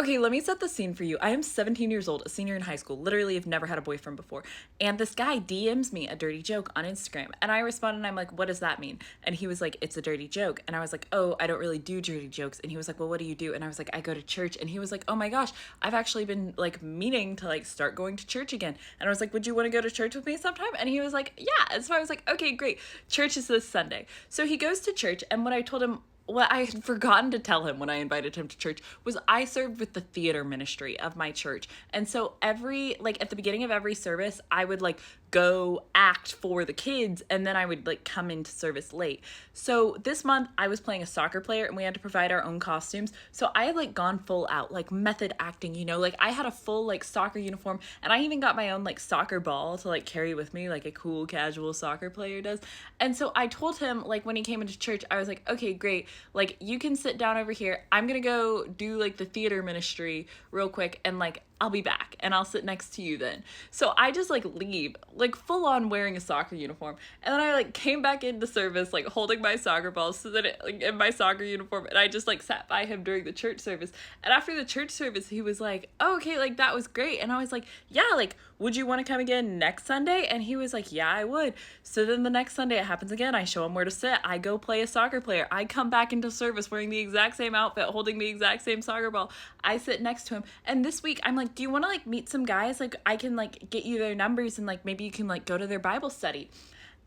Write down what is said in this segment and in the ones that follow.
Okay, let me set the scene for you. I am 17 years old, a senior in high school, literally have never had a boyfriend before. And this guy DMs me a dirty joke on Instagram. And I responded and I'm like, what does that mean? And he was like, it's a dirty joke. And I was like, oh, I don't really do dirty jokes. And he was like, well, what do you do? And I was like, I go to church. And he was like, oh my gosh, I've actually been like meaning to like start going to church again. And I was like, would you want to go to church with me sometime? And he was like, yeah. And so I was like, okay, great. Church is this Sunday. So he goes to church. And when I told him, what I had forgotten to tell him when I invited him to church was I served with the theater ministry of my church. And so like at the beginning of every service, I would like go act for the kids and then I would like come into service late. So this month I was playing a soccer player and we had to provide our own costumes. So I had like gone full out, like method acting, like I had a full like soccer uniform and I even got my own like soccer ball to like carry with me like a cool casual soccer player does. And so I told him like when he came into church, I was like, okay, great. Like you can sit down over here. I'm gonna go do like the theater ministry real quick and like I'll be back and I'll sit next to you then. So I just like leave, like full on wearing a soccer uniform. And then I like came back into service, like holding my soccer ball so that like in my soccer uniform. And I just like sat by him during the church service. And after the church service, he was like, oh, okay, like that was great. And I was like, yeah, like, would you want to come again next Sunday? And he was like, yeah, I would. So then the next Sunday it happens again. I show him where to sit. I go play a soccer player. I come back into service wearing the exact same outfit, holding the exact same soccer ball. I sit next to him. And this week I'm like, do you want to like meet some guys? Like I can like get you their numbers and like maybe you can like go to their Bible study.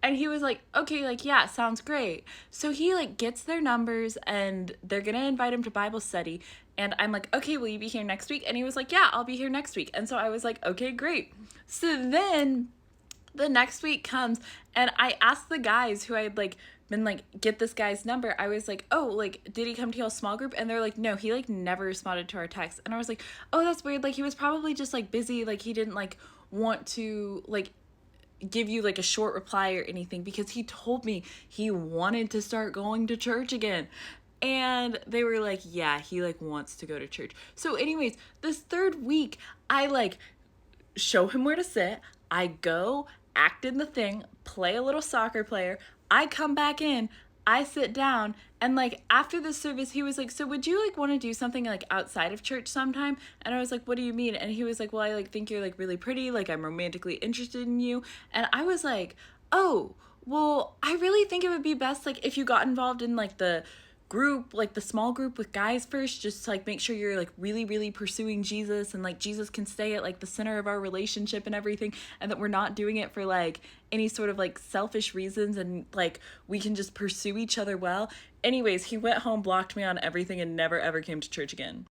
And he was like, okay, like, yeah, sounds great. So he like gets their numbers and they're going to invite him to Bible study. And I'm like, okay, will you be here next week? And he was like, yeah, I'll be here next week. And so I was like, okay, great. So then the next week comes and I asked the guys who I had like been like, get this guy's number. I was like, oh, like, did he come to y'all small group? And they're like, no, he like never responded to our text. And I was like, oh, that's weird. Like he was probably just like busy. Like he didn't like want to like give you like a short reply or anything because he told me he wanted to start going to church again. And they were like, yeah, he like wants to go to church. So anyways, this third week, I like show him where to sit. I go act in the thing, play a little soccer player. I come back in, I sit down, and like after the service, he was like, so would you like want to do something like outside of church sometime? And I was like, what do you mean? And he was like, well, I like think you're like really pretty, like I'm romantically interested in you. And I was like, oh, well, I really think it would be best like if you got involved in like the group, like the small group with guys first, just to like make sure you're like really, really pursuing Jesus and like Jesus can stay at like the center of our relationship and everything, and that we're not doing it for like any sort of like selfish reasons and like we can just pursue each other well. Anyways, he went home, blocked me on everything, and never ever came to church again.